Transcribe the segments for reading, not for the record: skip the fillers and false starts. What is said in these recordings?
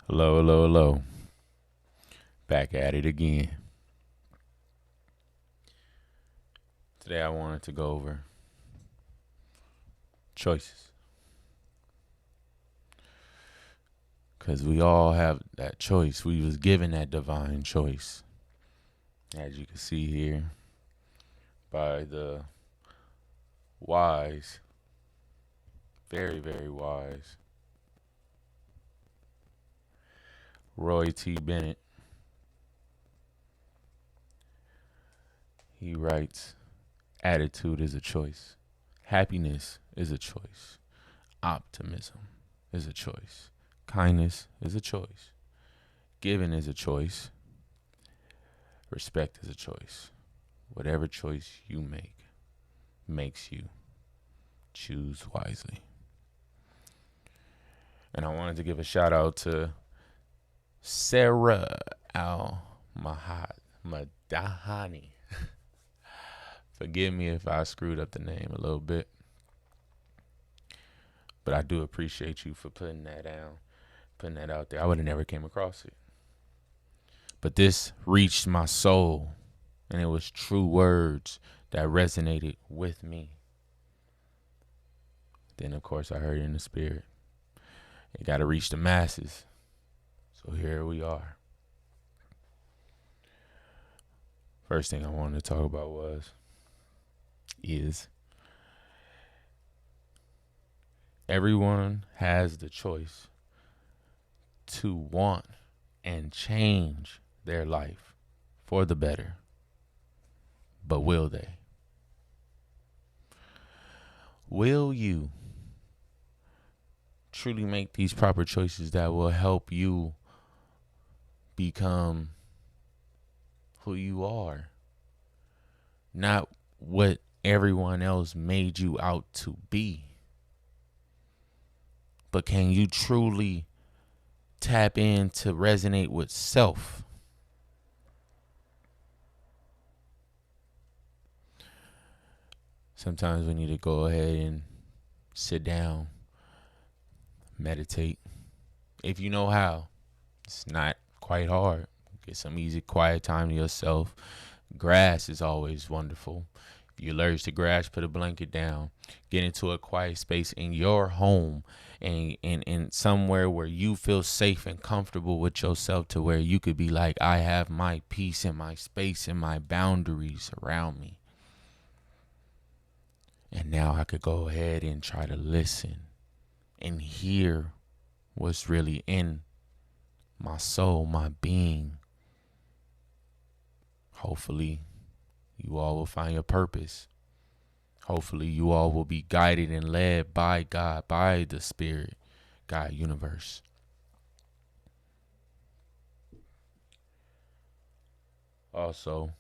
Hello, hello, hello. Back at it again. Today I wanted to go over choices. Because we all have that choice. We was given that divine choice. As you can see here by the wise, very, very wise Roy T. Bennett. He writes, attitude is a choice. Happiness is a choice. Optimism is a choice. Kindness is a choice. Giving is a choice. Respect is a choice. Whatever choice you make makes you. Choose wisely. And I wanted to give a shout out to Sarah Al Madahani. Forgive me if I screwed up the name a little bit. But I do appreciate you for putting that down, putting that out there. I would have never came across it. But this reached my soul, and it was true words that resonated with me. Then, of course, I heard it in the spirit. It got to reach the masses. So here we are. First thing I wanted to talk about is everyone has the choice to want and change their life for the better. But will they? Will you truly make these proper choices that will help you become who you are? Not what everyone else made you out to be. But can you truly tap in to resonate with self? Sometimes we need to go ahead and sit down, meditate. If you know how, it's not quite hard. Get some easy, quiet time to yourself. Grass is always wonderful. If you're allergic to grass, put a blanket down. Get into a quiet space in your home and somewhere where you feel safe and comfortable with yourself, to where you could be like, I have my peace and my space and my boundaries around me. And now I could go ahead and try to listen and hear what's really in my soul, my being. Hopefully, you all will find your purpose. Hopefully, you all will be guided and led by God, by the Spirit, God, universe. Also,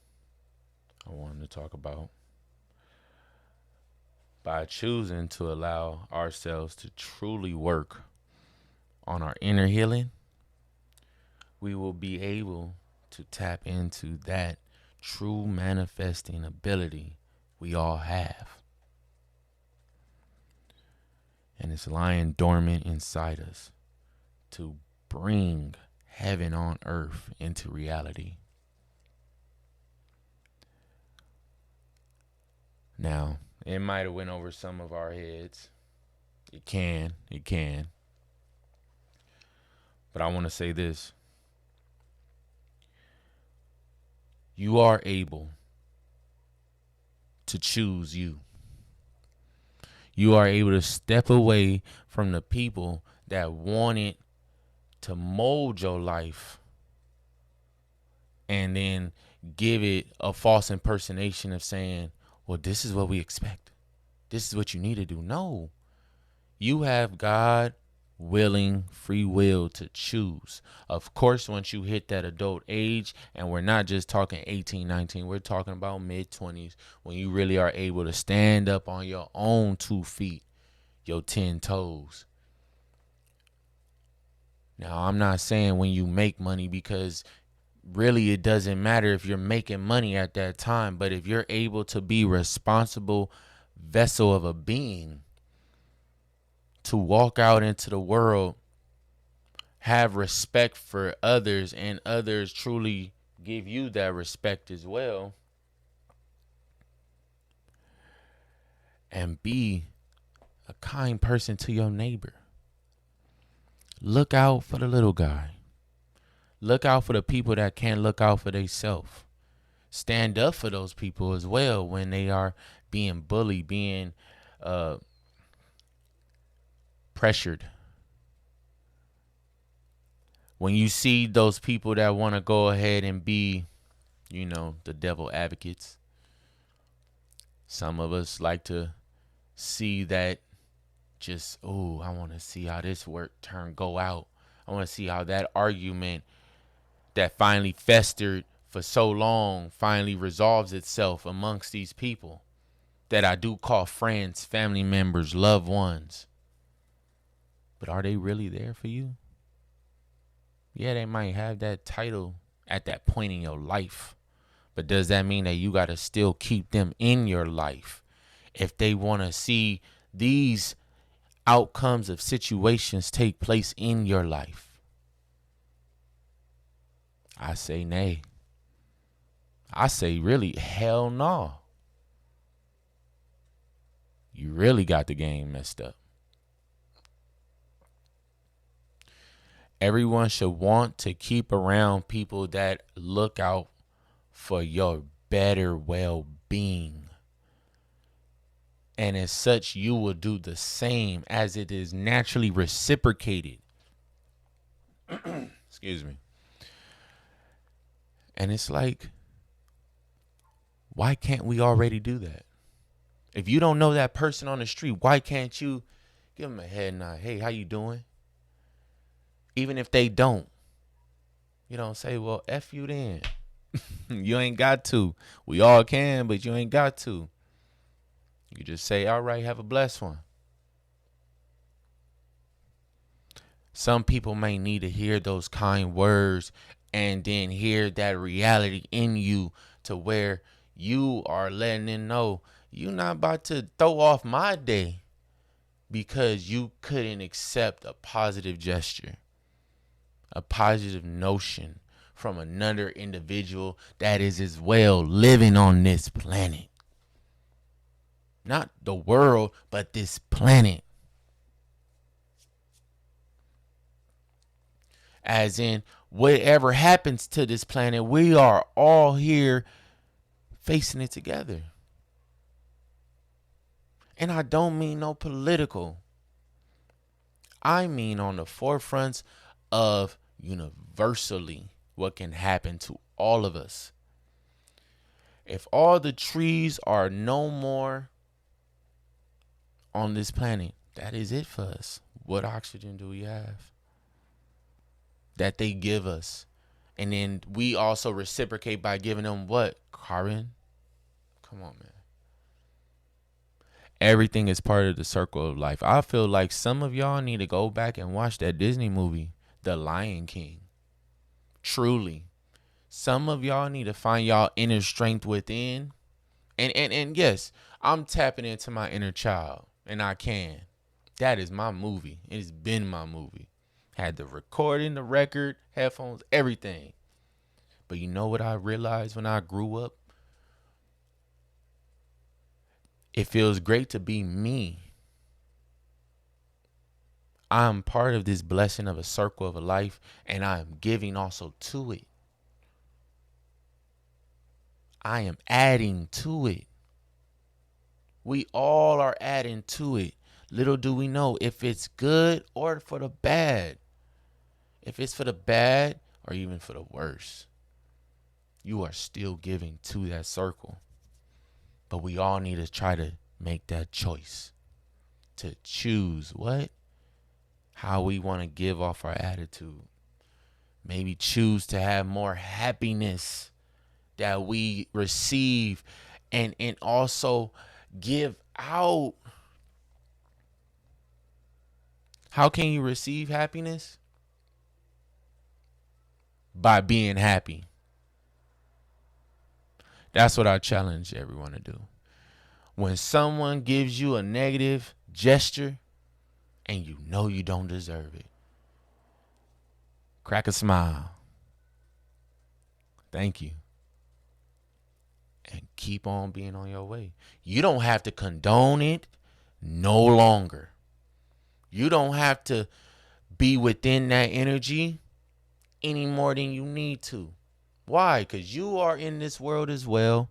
I wanted to talk about, by choosing to allow ourselves to truly work on our inner healing, we will be able to tap into that true manifesting ability we all have. And it's lying dormant inside us to bring heaven on earth into reality. Now, it might have went over some of our heads. It can. But I want to say this. You are able to choose you. You are able to step away from the people that wanted to mold your life and then give it a false impersonation of saying, well, this is what we expect. This is what you need to do. No. You have God willing free will to choose. Of course, once you hit that adult age, and we're not just talking 18, 19, we're talking about mid-20s, when you really are able to stand up on your own 2 feet, your 10 toes. Now, I'm not saying when you make money, because really it doesn't matter if you're making money at that time, but if you're able to be responsible vessel of a being, to walk out into the world have respect for others and others truly give you that respect as well, and be a kind person to your neighbor. Look out for the little guy. Look out for the people that can't look out for themselves. Stand up for those people as well when they are being bullied, being uh, pressured. When you see those people that want to go ahead and be, the devil advocates, some of us like to see that just, oh, I want to see how this go out. I want to see how that argument that finally festered for so long finally resolves itself amongst these people that I do call friends, family members, loved ones. But are they really there for you? Yeah, they might have that title at that point in your life. But does that mean that you got to still keep them in your life if they want to see these outcomes of situations take place in your life? I say nay. I say really hell no. You really got the game messed up. Everyone should want to keep around people that look out for your better well-being. And as such, you will do the same as it is naturally reciprocated. Excuse me. And it's like, why can't we already do that? If you don't know that person on the street, why can't you give them a head nod? Hey, how you doing? Even if they don't, you don't say, well, F you then. You ain't got to. We all can, but you ain't got to. You just say, all right, have a blessed one. Some people may need to hear those kind words and then hear that reality in you to where you are letting them know you're not about to throw off my day because you couldn't accept a positive gesture, a positive notion from another individual that is as well living on this planet. Not the world, but this planet. As in, whatever happens to this planet, we are all here facing it together. And I don't mean no political. I mean on the forefronts of universally what can happen to all of us. If all the trees are no more on this planet, that is it for us. What oxygen do we have that they give us? And then we also reciprocate by giving them what? Carbon? Come on, man. Everything is part of the circle of life. I feel like some of y'all need to go back and watch that Disney movie, The Lion King. Truly. Some of y'all need to find y'all inner strength within. And yes, I'm tapping into my inner child. And I can. That is my movie. It's been my movie. Had the recording, the record, headphones, everything. But you know what I realized when I grew up? It feels great to be me. I'm part of this blessing of a circle of a life, and I am giving also to it. I am adding to it. We all are adding to it. Little do we know if it's good or for the bad. If it's for the bad or even for the worse, you are still giving to that circle. But we all need to try to make that choice to choose what? How we want to give off our attitude. Maybe choose to have more happiness that we receive and also give out. How can you receive happiness? By being happy. That's what I challenge everyone to do. When someone gives you a negative gesture and you know you don't deserve it, Crack a smile. Thank you. And keep on being on your way. You don't have to condone it no longer. You don't have to be within that energy any more than you need to. Why? Because you are in this world as well.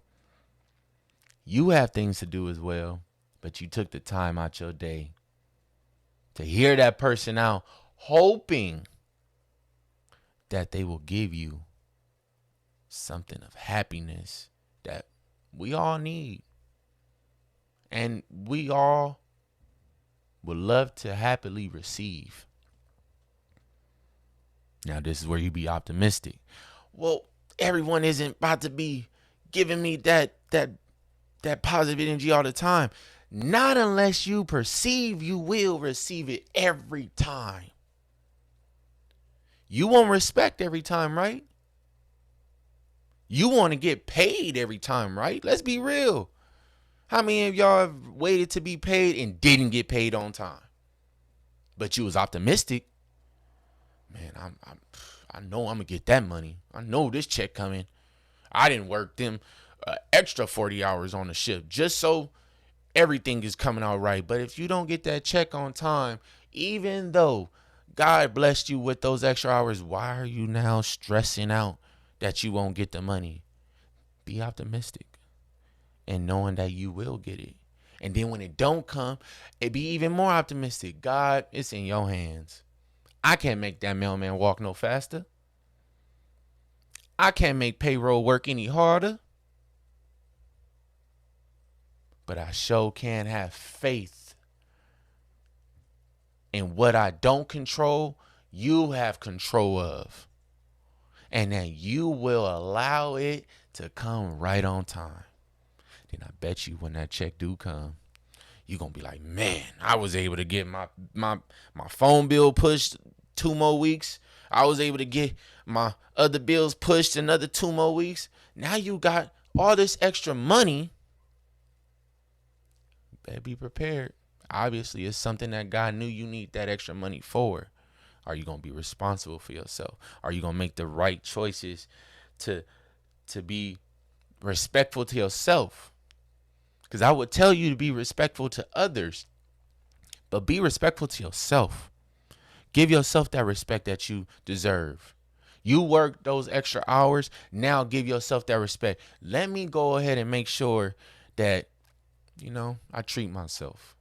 You have things to do as well. But you took the time out your day to hear that person out, hoping that they will give you something of happiness that we all need. And we all would love to happily receive. Now, this is where you be optimistic. Well, everyone isn't about to be giving me that positive energy all the time. Not unless you perceive you will receive it every time. You want respect every time, right? You want to get paid every time, right? Let's be real. How many of y'all have waited to be paid and didn't get paid on time? But you was optimistic. Man, I know I'm gonna get that money. I know this check coming. I didn't work them extra 40 hours on the shift just so everything is coming out right. But if you don't get that check on time, even though God blessed you with those extra hours, why are you now stressing out that you won't get the money? Be optimistic and knowing that you will get it. And then when it don't come, it be even more optimistic. God, it's in your hands. I can't make that mailman walk no faster. I can't make payroll work any harder. But I sure can have faith in what I don't control, you have control of. And that you will allow it to come right on time. Then I bet you when that check do come, you're going to be like, man, I was able to get my phone bill pushed 2 more weeks. I was able to get my other bills pushed another 2 more weeks. Now you got all this extra money. You better be prepared. Obviously, it's something that God knew you need that extra money for. Are you going to be responsible for yourself? Are you going to make the right choices to be respectful to yourself? Because I would tell you to be respectful to others, but be respectful to yourself. Give yourself that respect that you deserve. You work those extra hours. Now give yourself that respect. Let me go ahead and make sure that, I treat myself.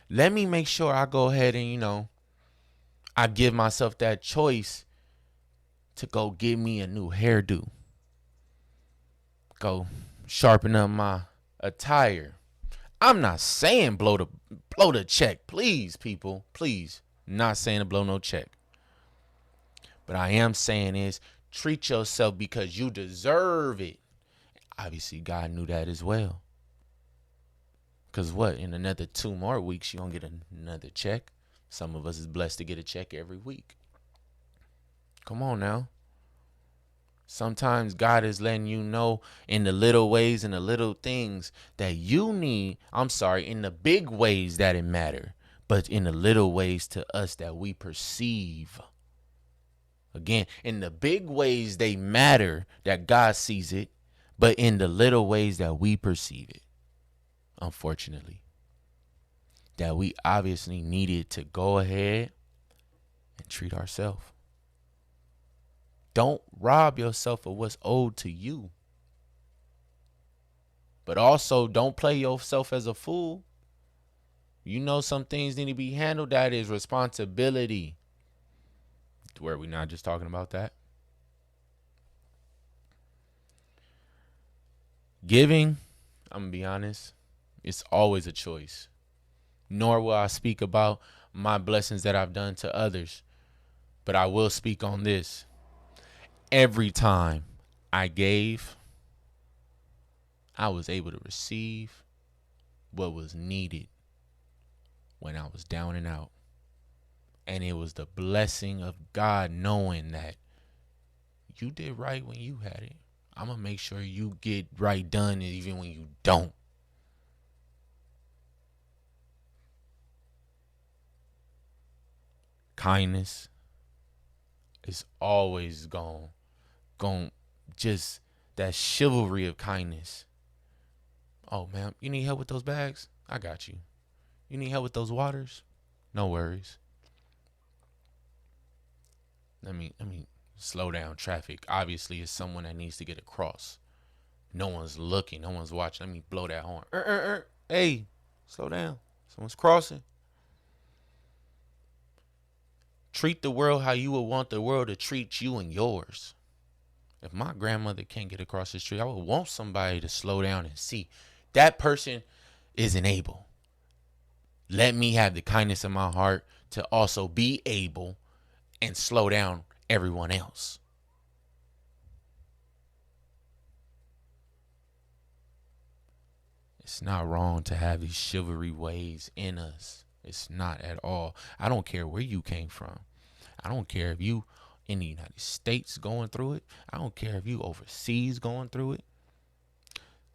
Let me make sure I go ahead and, I give myself that choice to go get me a new hairdo. Go sharpen up my attire. I'm not saying blow the check. Please, people, please. I'm not saying to blow no check. But I am saying is treat yourself because you deserve it. Obviously, God knew that as well. Because what? In another 2 more weeks, you're going to get another check. Some of us is blessed to get a check every week. Come on now. Sometimes God is letting you know in the little ways and the little things that you need. In the big ways that it matter, but in the little ways to us that we perceive. Again, in the big ways they matter that God sees it, but in the little ways that we perceive it, unfortunately, that we obviously needed to go ahead and treat ourselves. Don't rob yourself of what's owed to you. But also don't play yourself as a fool. Some things need to be handled. That is responsibility. Where we not just talking about that. Giving, I'm going to be honest, it's always a choice. Nor will I speak about my blessings that I've done to others. But I will speak on this. Every time I gave, I was able to receive what was needed when I was down and out. And it was the blessing of God knowing that you did right when you had it. I'm going to make sure you get right done even when you don't. Kindness, is always gon' just that chivalry of kindness. Oh man, you need help with those bags? I got you. You need help with those waters? No worries. Let me slow down traffic. Obviously, it's someone that needs to get across. No one's looking. No one's watching. Let me blow that horn. Hey, slow down. Someone's crossing. Treat the world how you would want the world to treat you and yours. If my grandmother can't get across the street, I would want somebody to slow down and see that person isn't able. Let me have the kindness in my heart to also be able and slow down everyone else. It's not wrong to have these chivalry ways in us. It's not at all. I don't care where you came from. I don't care if you in the United States going through it. I don't care if you overseas going through it.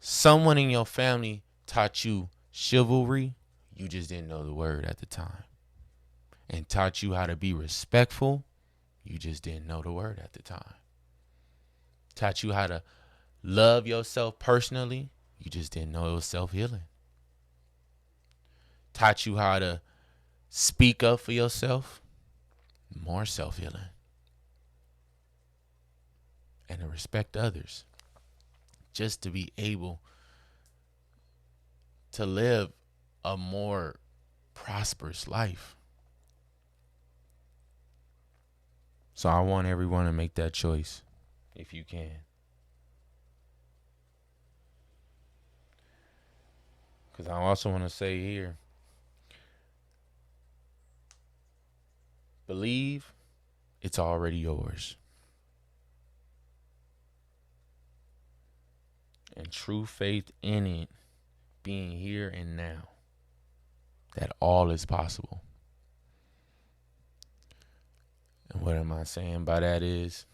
Someone in your family taught you chivalry. You just didn't know the word at the time. And taught you how to be respectful. You just didn't know the word at the time. Taught you how to love yourself personally. You just didn't know it was self-healing. Taught you how to speak up for yourself. More self-healing. And to respect others. Just to be able to live a more prosperous life. So I want everyone to make that choice if you can. Because I also want to say here, believe it's already yours. And true faith in it being here and now. That all is possible. And what am I saying by that is,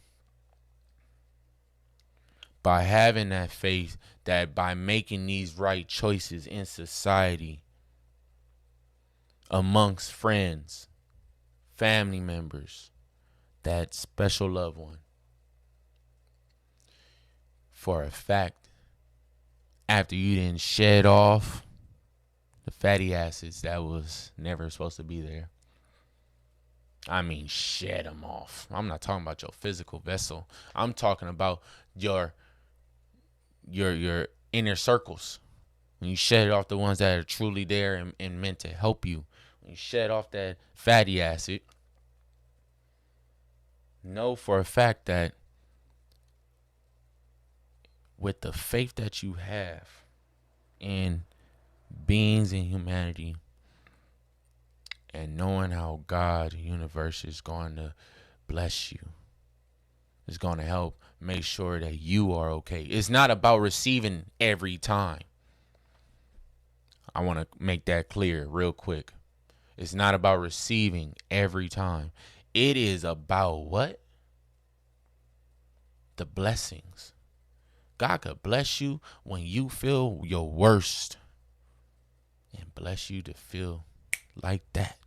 by having that faith, that by making these right choices in society, amongst friends, family members, that special loved one, for a fact, after you didn't shed off the fatty acids that was never supposed to be there. I mean, shed them off. I'm not talking about your physical vessel. I'm talking about your inner circles. When you shed off the ones that are truly there and meant to help you. When you shed off that fatty acid, know for a fact that with the faith that you have in beings in humanity, and knowing how God, the universe, is going to bless you, is going to help make sure that you are okay. It's not about receiving every time. I want to make that clear real quick. It's not about receiving every time. It is about what? The blessings. God could bless you when you feel your worst and bless you to feel like that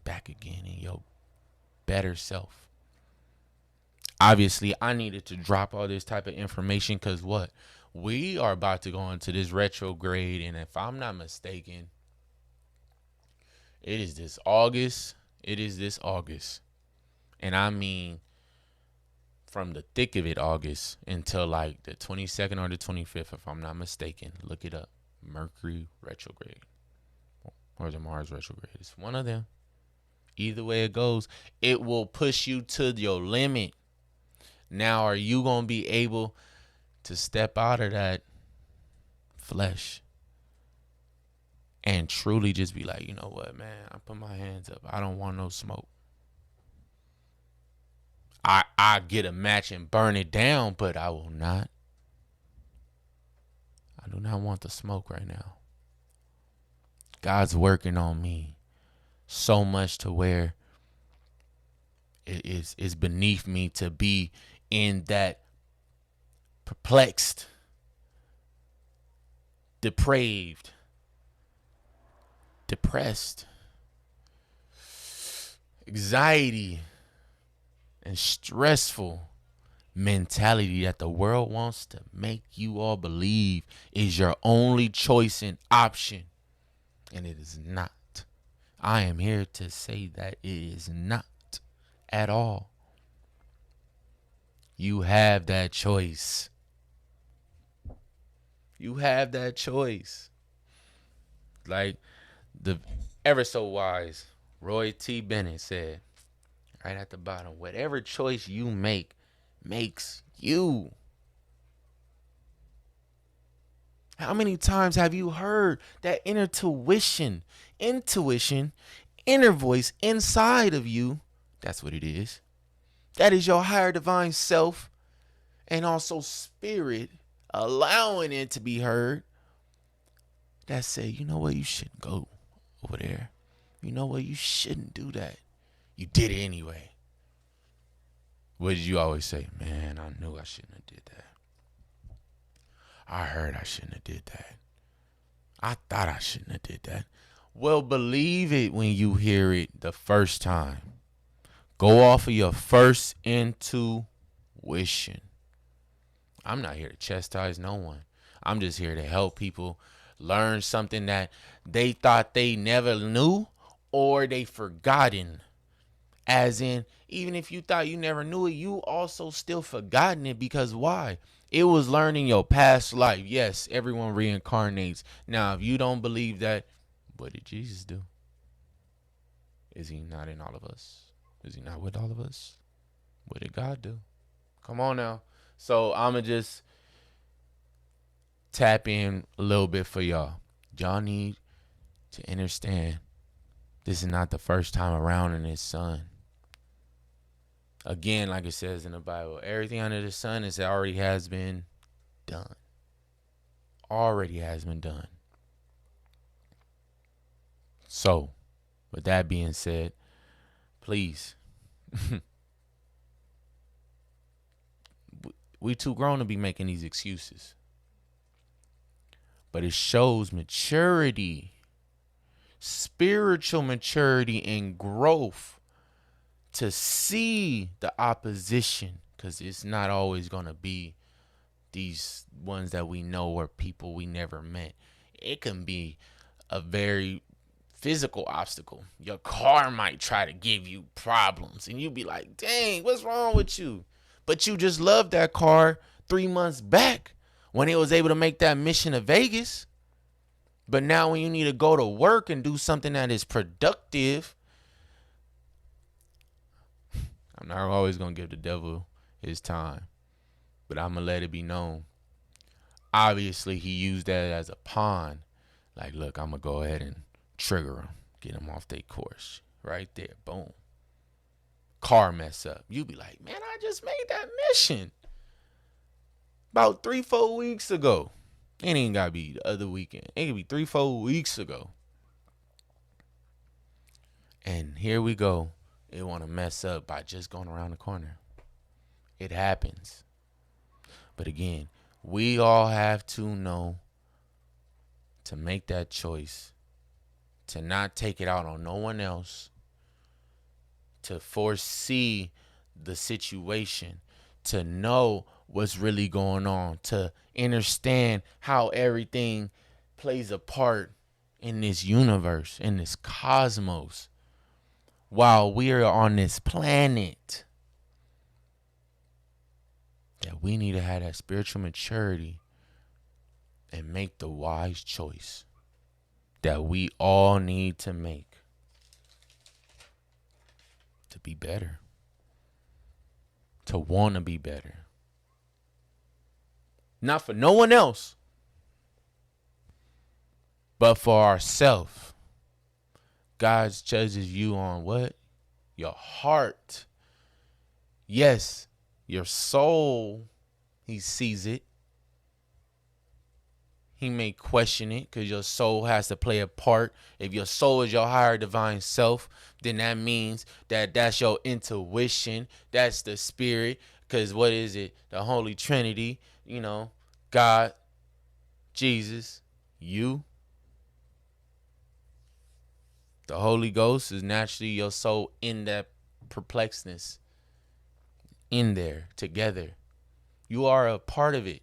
back again in your better self. Obviously, I needed to drop all this type of information because what? We are about to go into this retrograde, and if I'm not mistaken, it is this August. And I mean from the thick of it, August, until like the 22nd or the 25th, if I'm not mistaken. Look it up. Mercury retrograde. Or the Mars retrograde. It's one of them. Either way it goes, it will push you to your limit. Now, are you going to be able to step out of that flesh and truly just be like, you know what, man, I put my hands up. I don't want no smoke. I get a match and burn it down, but I will not. I do not want the smoke right now. God's working on me so much to where it's beneath me to be in that perplexed, depraved, depressed, anxiety, and stressful mentality that the world wants to make you all believe is your only choice and option. And it is not. I am here to say that it is not at all. You have that choice. You have that choice. Like the ever so wise Roy T. Bennett said, right at the bottom, whatever choice you make makes you. How many times have you heard that inner inner voice inside of you? That's what it is. That is your higher divine self and also spirit allowing it to be heard. That say, you know what, you shouldn't go over there. You know what, you shouldn't do that. You did it anyway. What did you always say? Man, I knew I shouldn't have did that. I heard I shouldn't have did that. I thought I shouldn't have did that. Well, believe it when you hear it the first time. Go off of your first intuition. I'm not here to chastise no one. I'm just here to help people learn something that they thought they never knew or they forgotten. As in, even if you thought you never knew it, you also still forgotten it because why? It was learning your past life. Yes, everyone reincarnates. Now, if you don't believe that, what did Jesus do? Is he not in all of us? Is he not with all of us? What did God do? Come on now. So I'm going to just tap in a little bit for y'all. Y'all need to understand this is not the first time around in his son. Again, like it says in the Bible, everything under the sun is already has been done. Already has been done. So, with that being said, please, we too grown to be making these excuses. But it shows maturity, spiritual maturity and growth to see the opposition, because it's not always going to be these ones that we know or people we never met. It can be a very physical obstacle. Your car might try to give you problems and you be like, dang, what's wrong with you? But you just loved that car 3 months back when it was able to make that mission to Vegas. But now when you need to go to work and do something that is productive, I'm not always going to give the devil his time, but I'm going to let it be known. Obviously, he used that as a pawn. Like, look, I'm going to go ahead and trigger him, get him off their course. Right there, boom. Car mess up. You be like, man, I just made that mission about 3-4 weeks ago. It ain't got to be the other weekend. It could be 3-4 weeks ago. And here we go. It want to mess up by just going around the corner. It happens. But again, we all have to know to make that choice, to not take it out on no one else, to foresee the situation, to know what's really going on, to understand how everything plays a part in this universe, in this cosmos. While we are on this planet, that we need to have that spiritual maturity and make the wise choice that we all need to make to be better, to want to be better. Not for no one else, but for ourselves. God judges you on what? Your heart. Yes, your soul, he sees it. He may question it because your soul has to play a part. If your soul is your higher divine self, then that means that that's your intuition. That's the spirit. Because what is it? The Holy Trinity, God, Jesus, you. The Holy Ghost is naturally your soul in that perplexedness. in there together. You are a part of it.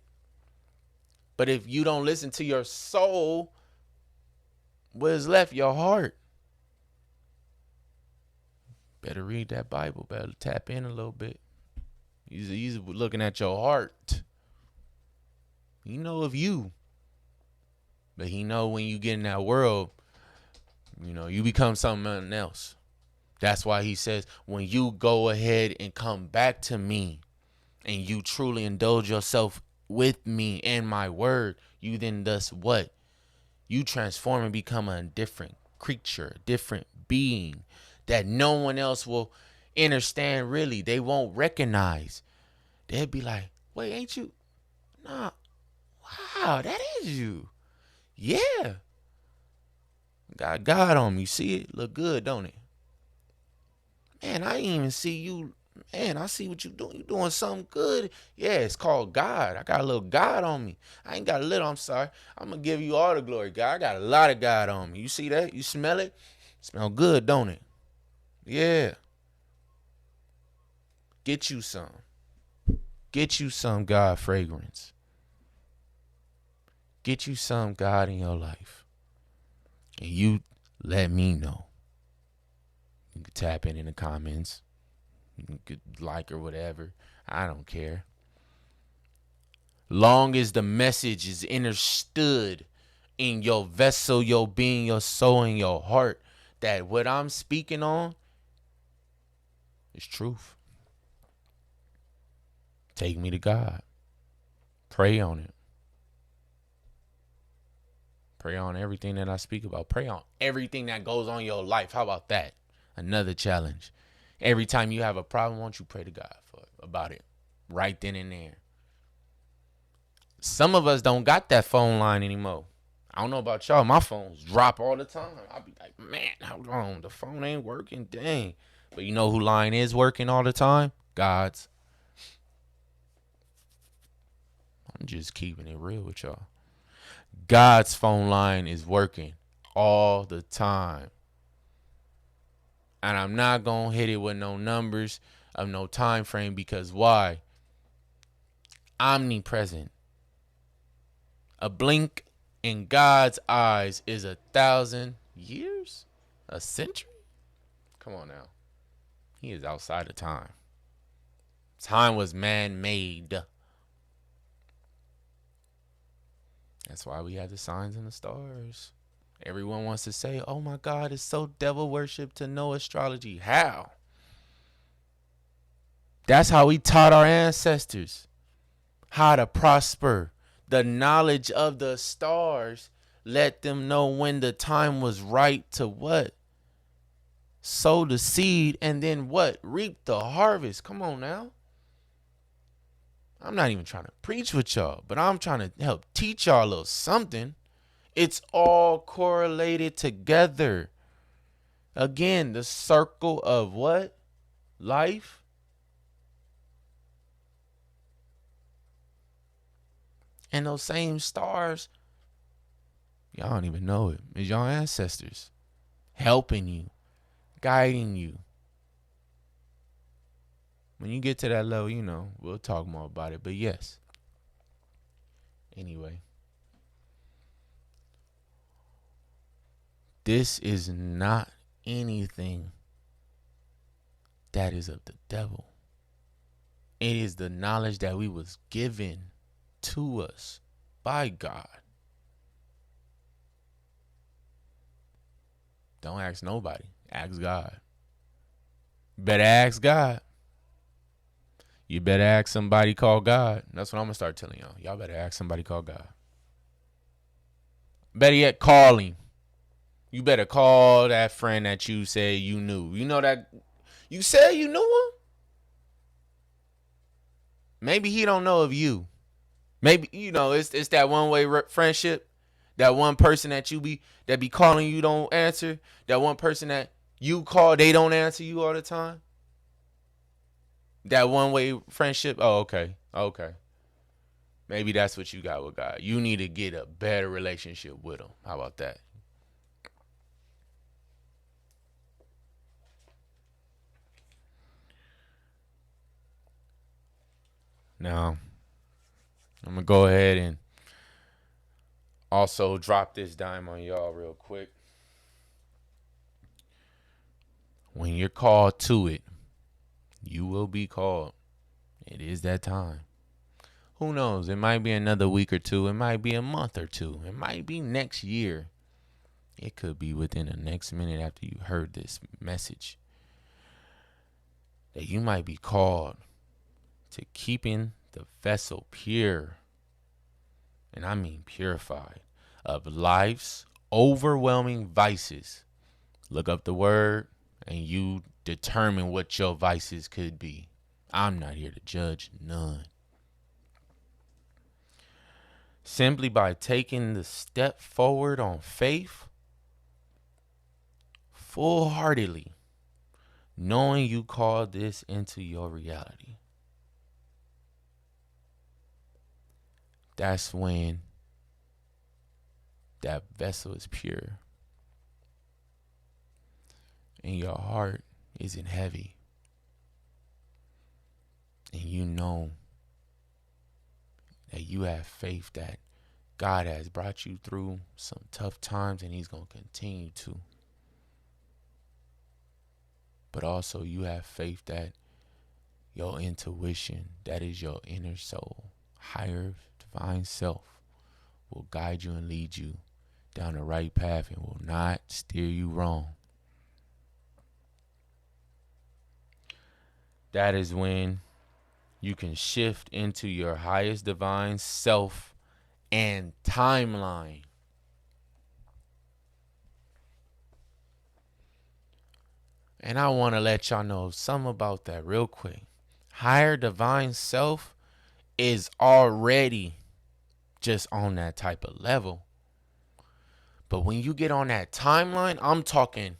But if you don't listen to your soul, what is left? Your heart. Better read that Bible. Better tap in a little bit. He's looking at your heart. He know of you. But he know when you get in that world, you become something else. That's why he says, when you go ahead and come back to me and you truly indulge yourself with me and my word, you then thus what? You transform and become a different creature, a different being that no one else will understand really. They won't recognize. They'll be like, wait, ain't you? Nah. Wow, that is you. Yeah. Got God on me. See it? Look good, don't it? Man, I ain't even see you. Man, I see what you doing. You doing something good. Yeah, it's called God. I got a little God on me. I ain't got a little, I'm sorry. I'm going to give you all the glory, God. I got a lot of God on me. You see that? You smell it? Smell good, don't it? Yeah. Get you some. Get you some God fragrance. Get you some God in your life. And you let me know. You can tap in the comments. You could like or whatever. I don't care. Long as the message is understood in your vessel, your being, your soul, and your heart, that what I'm speaking on is truth. Take me to God. Pray on it. Pray on everything that I speak about. Pray on everything that goes on in your life. How about that? Another challenge. Every time you have a problem, won't you pray to God about it right then and there? Some of us don't got that phone line anymore. I don't know about y'all. My phones drop all the time. I'll be like, man, hold on. The phone ain't working. Dang. But you know who line is working all the time? God's. I'm just keeping it real with y'all. God's phone line is working all the time. And I'm not going to hit it with no numbers of no time frame, because why? Omnipresent. A blink in God's eyes is 1,000 years? A century? Come on now. He is outside of time. Time was man-made. That's why we have the signs and the stars. Everyone wants to say, oh my God, it's so devil worship to know astrology. How? That's how we taught our ancestors how to prosper. The knowledge of the stars let them know when the time was right to what? Sow the seed and then what? Reap the harvest. Come on now. I'm not even trying to preach with y'all, but I'm trying to help teach y'all a little something. It's all correlated together. Again, the circle of what? Life. And those same stars, y'all don't even know it. It's your ancestors helping you, guiding you. When you get to that level, we'll talk more about it. But yes. Anyway. This is not anything that is of the devil. It is the knowledge that we was given to us by God. Don't ask nobody. Ask God. Better ask God. You better ask somebody called God. That's what I'm going to start telling y'all. Y'all better ask somebody called God. Better yet, call him. You better call that friend that you said you knew. You know that you said you knew him? Maybe he don't know of you. Maybe, it's that one-way friendship. That one person that that be calling you don't answer. That one person that you call, they don't answer you all the time. That one-way friendship. Oh, okay. Okay. Maybe that's what you got with God. You need to get a better relationship with him. How about that? Now, I'm going to go ahead and also drop this dime on y'all real quick. When you're called to it, you will be called. It is that time. Who knows? It might be another week or two. It might be a month or two. It might be next year. It could be within the next minute after you heard this message. That you might be called to keeping the vessel pure. And I mean purified. Of life's overwhelming vices. Look up the word and you determine what your vices could be. I'm not here to judge none. Simply by taking the step forward on faith, full-heartedly, knowing you called this into your reality. That's when that vessel is pure. And your heart isn't heavy. And you know that you have faith that God has brought you through some tough times and he's going to continue to. But also you have faith that your intuition, that is your inner soul, higher divine self, will guide you and lead you down the right path and will not steer you wrong. That is when you can shift into your highest divine self and timeline. And I want to let y'all know something about that real quick. Higher divine self is already just on that type of level. But when you get on that timeline, I'm talking,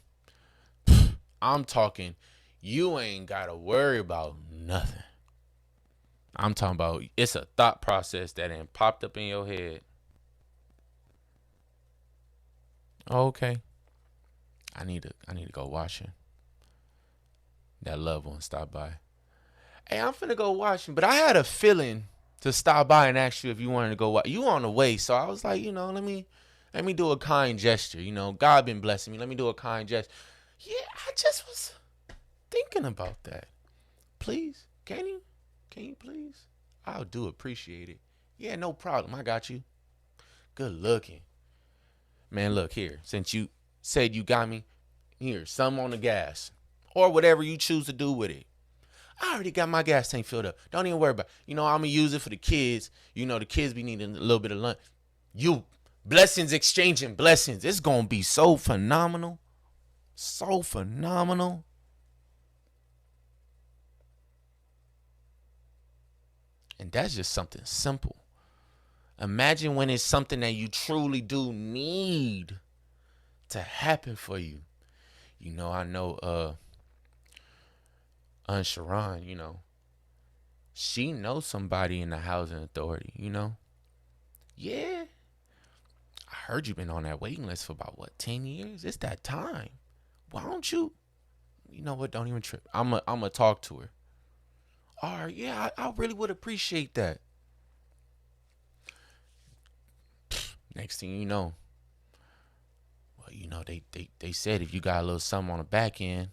you ain't got to worry about nothing. I'm talking about it's a thought process that ain't popped up in your head. Okay. I need to go washing. That loved one stopped by. Hey, I'm finna go washing, but I had a feeling to stop by and ask you if you wanted to go watch. You on the way, so I was like, let me do a kind gesture. God been blessing me. Let me do a kind gesture. Yeah, I just was thinking about that. Please, can you please? I do appreciate it. Yeah, no problem. I got you. Good looking. Man, look here. Since you said you got me, here, some on the gas. Or whatever you choose to do with it. I already got my gas tank filled up. Don't even worry about it. I'm going to use it for the kids. The kids be needing a little bit of lunch. You, blessings exchanging blessings. It's going to be so phenomenal. So phenomenal. And that's just something simple. Imagine when it's something that you truly do need to happen for you. I know Aunt Sharon, she knows somebody in the housing authority, Yeah. I heard you've been on that waiting list for about, 10 years? It's that time. Why don't you? You know what? Don't even trip. I'm a talk to her. All right, yeah, I really would appreciate that. Next thing you know, they said if you got a little something on the back end,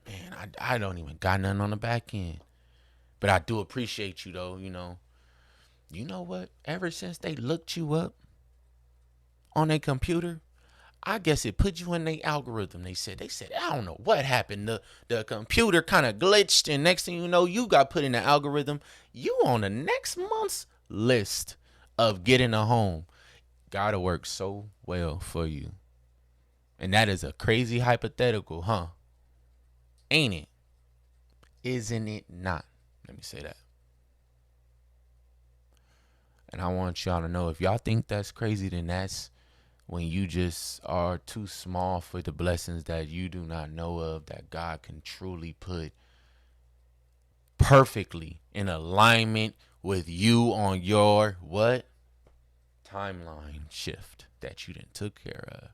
man, I don't even got nothing on the back end. But I do appreciate you, though, You know what? Ever since they looked you up on their computer, I guess it put you in their algorithm. They said, I don't know what happened. The computer kind of glitched, and next thing you know, you got put in the algorithm. You on the next month's list of getting a home. Gotta work so well for you. And that is a crazy hypothetical, huh? Ain't it? Isn't it not? Let me say that. And I want y'all to know, if y'all think that's crazy, then that's when you just are too small for the blessings that you do not know of, that God can truly put perfectly in alignment with you on your what? Timeline shift that you didn't took care of.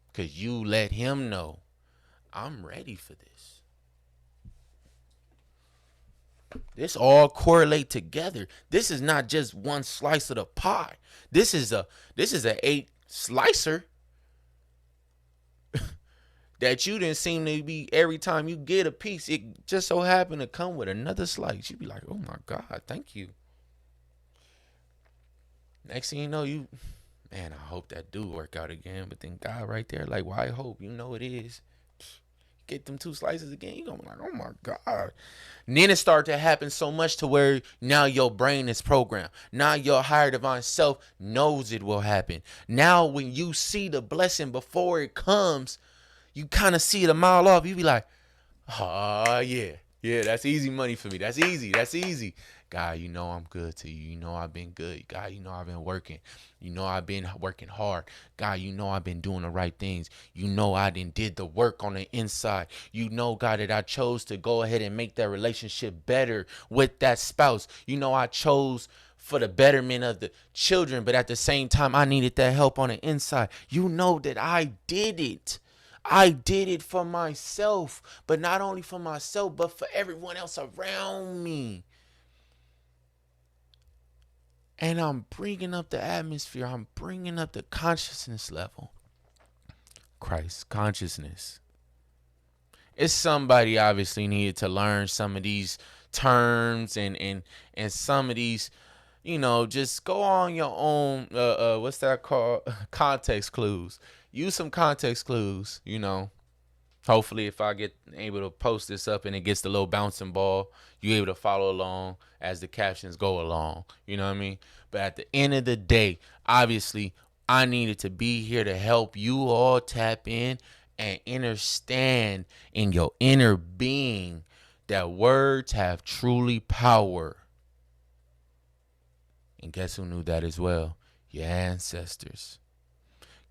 Because you let him know, I'm ready for this. This all correlate together. This is not just one slice of the pie. This is a 8 slicer that you didn't seem to be. Every time you get a piece, it just so happened to come with another slice. You'd be like, oh my God, thank you. Next thing you know, man, I hope that do work out again. But then God right there, like, why hope? You know it is. Get them 2 slices again, you gonna be like, oh my God. And then it start to happen so much to where now your brain is programmed. Now your higher divine self knows it will happen. Now when you see the blessing before it comes, you kind of see it a mile off. You be like, oh yeah. Yeah, that's easy money for me. That's easy. That's easy. God, you know I'm good to you. You know I've been good. God, you know I've been working. You know I've been working hard. God, you know I've been doing the right things. You know I did the work on the inside. You know, God, that I chose to go ahead and make that relationship better with that spouse. You know I chose for the betterment of the children, but at the same time, I needed that help on the inside. You know that I did it. I did it for myself, but not only for myself, but for everyone else around me. And I'm bringing up the atmosphere. I'm bringing up the consciousness level. Christ consciousness. It's somebody obviously needed to learn some of these terms and some of these, just go on your own. What's that called? Context clues. Use some context clues. Hopefully, if I get able to post this up and it gets the little bouncing ball, you're able to follow along as the captions go along. You know what I mean? But at the end of the day, obviously, I needed to be here to help you all tap in and understand in your inner being that words have truly power. And guess who knew that as well? Your ancestors.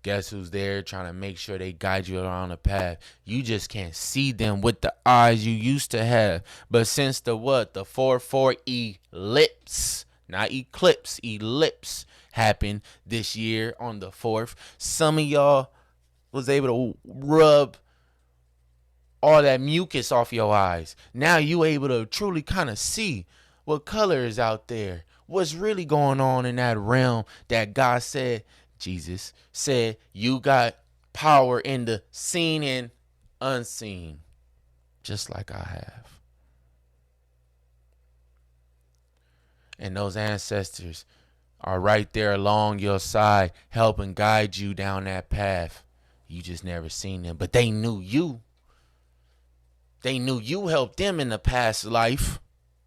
Guess who's there trying to make sure they guide you around the path? You just can't see them with the eyes you used to have. But since the 4-4 ellipse, not eclipse, ellipse happened this year on the 4th, some of y'all was able to rub all that mucus off your eyes. Now you able to truly kind of see what color is out there. What's really going on in that realm that God said, Jesus said, you got power in the seen and unseen, just like I have. And those ancestors are right there along your side, helping guide you down that path. You just never seen them, but they knew you. They knew you helped them in the past life,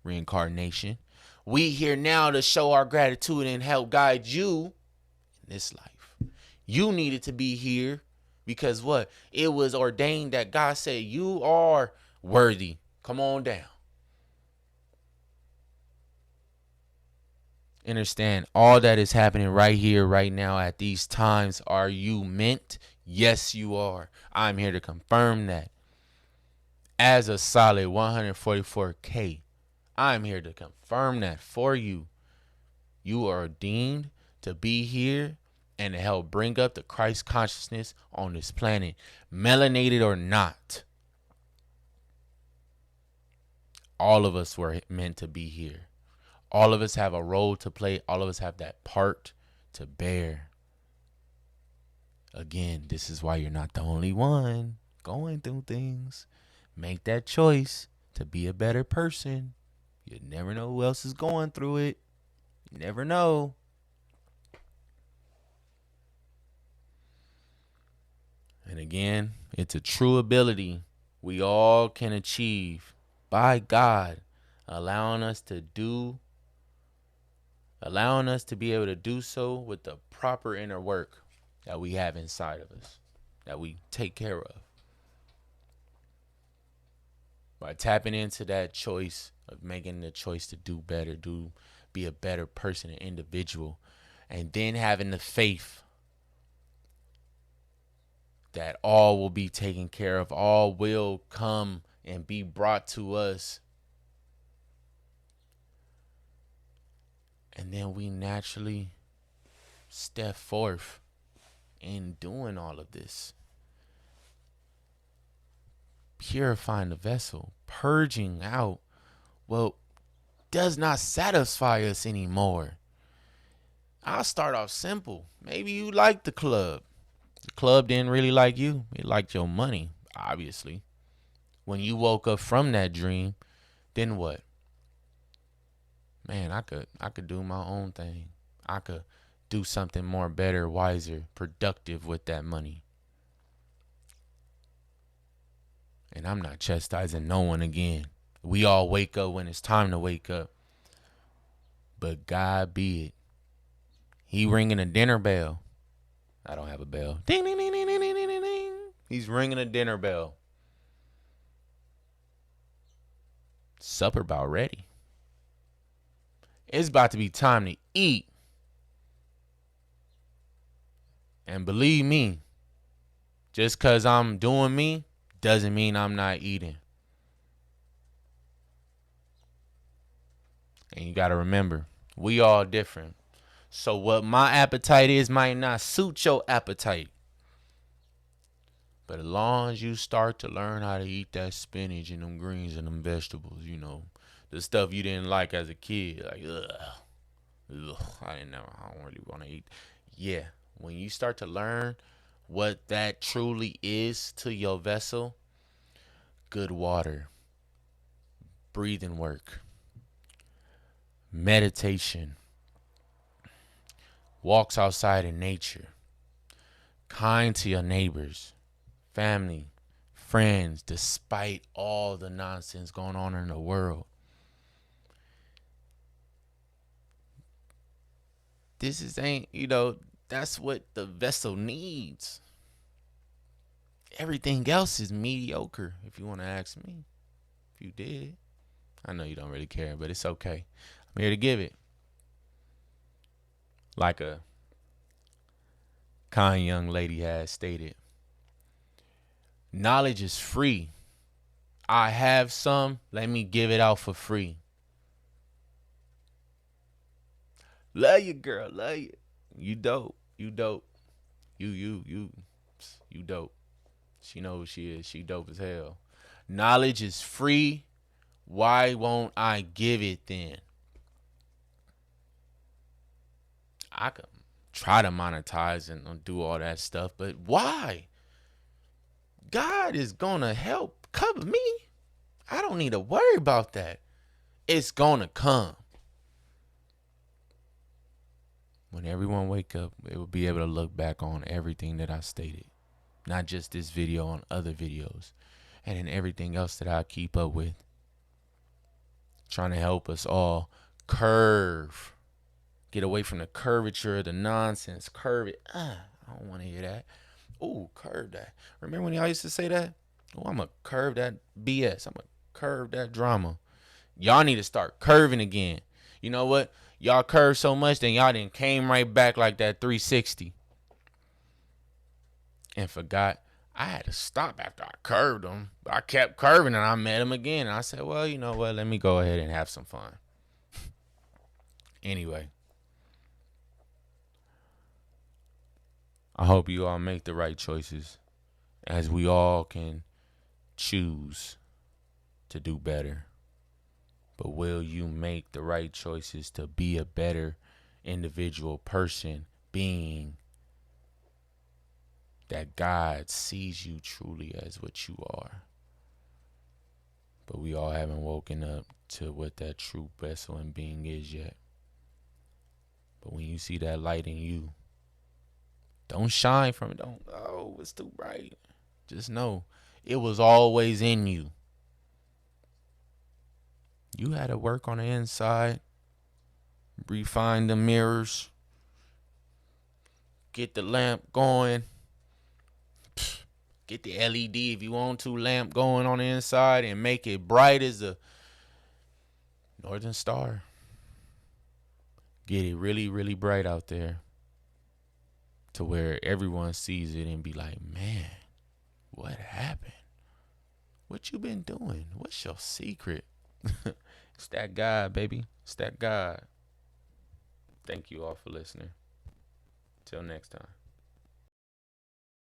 reincarnation. We here now to show our gratitude and help guide you in this life. You needed to be here because what? It was ordained that God said you are worthy. Come on down. Understand all that is happening right here, right now at these times. Are you meant? Yes, you are. I'm here to confirm that. As a solid 144K, I'm here to confirm that for you. You are ordained to be here and to help bring up the Christ consciousness on this planet, melanated or not. All of us were meant to be here. All of us have a role to play. All of us have that part to bear. Again, this is why you're not the only one going through things. Make that choice to be a better person. You never know who else is going through it. You never know. And again, it's a true ability we all can achieve by God, allowing us to be able to do so with the proper inner work that we have inside of us, that we take care of. By tapping into that choice of making the choice to do better, be a better person, an individual, and then having the faith that all will be taken care of, all will come and be brought to us. And then we naturally step forth in doing all of this. Purifying the vessel, purging out what does not satisfy us anymore. I'll start off simple. Maybe you like the club. The club didn't really like you. It liked your money, obviously. When you woke up from that dream, then what? Man, I could do my own thing. I could do something more better, wiser, productive with that money. And I'm not chastising no one again. We all wake up when it's time to wake up. But God be it. He ringing a dinner bell. I don't have a bell. Ding, ding, ding, ding, ding, ding, ding, ding. He's ringing a dinner bell. Supper about ready. It's about to be time to eat. And believe me, just because I'm doing me doesn't mean I'm not eating. And you got to remember, we all different. So what my appetite is might not suit your appetite. But as long as you start to learn how to eat that spinach and them greens and them vegetables, the stuff you didn't like as a kid, like, I don't really want to eat. Yeah, when you start to learn what that truly is to your vessel, good water, breathing work, meditation, walks outside in nature, kind to your neighbors, family, friends, despite all the nonsense going on in the world. That's what the vessel needs. Everything else is mediocre, if you want to ask me. If you did. I know you don't really care, but it's okay. I'm here to give it. Like a kind young lady has stated, knowledge is free. I have some, let me give it out for free. Love you, girl, love you. You dope, you dope. You dope. She knows who she is. She dope as hell. Knowledge is free. Why won't I give it then? I could try to monetize and do all that stuff, but why? God is gonna help cover me. I don't need to worry about that. It's gonna come. When everyone wake up, they will be able to look back on everything that I stated. Not just this video, on other videos. And in everything else that I keep up with. Trying to help us all curve. Get away from the curvature, the nonsense. Curve it. I don't want to hear that. Ooh, curve that. Remember when y'all used to say that? Oh, I'm going to curve that BS. I'm going to curve that drama. Y'all need to start curving again. You know what? Y'all curved so much, then y'all done came right back like that 360. And forgot I had to stop after I curved him. But I kept curving and I met him again. And I said, well, you know what? Let me go ahead and have some fun. Anyway. I hope you all make the right choices, as we all can choose to do better. But will you make the right choices to be a better individual, person, being, that God sees you truly as what you are? But we all haven't woken up to what that true vessel and being is yet. But when you see that light in you, don't shine from it. It's too bright. Just know it was always in you. You had to work on the inside, refine the mirrors, get the lamp going, get the LED if you want to lamp going on the inside and make it bright as a northern star. Get it really, really bright out there to where everyone sees it and be like, man, what happened? What you been doing? What's your secret? It's that God, baby. It's that God. Thank you all for listening. Till next time.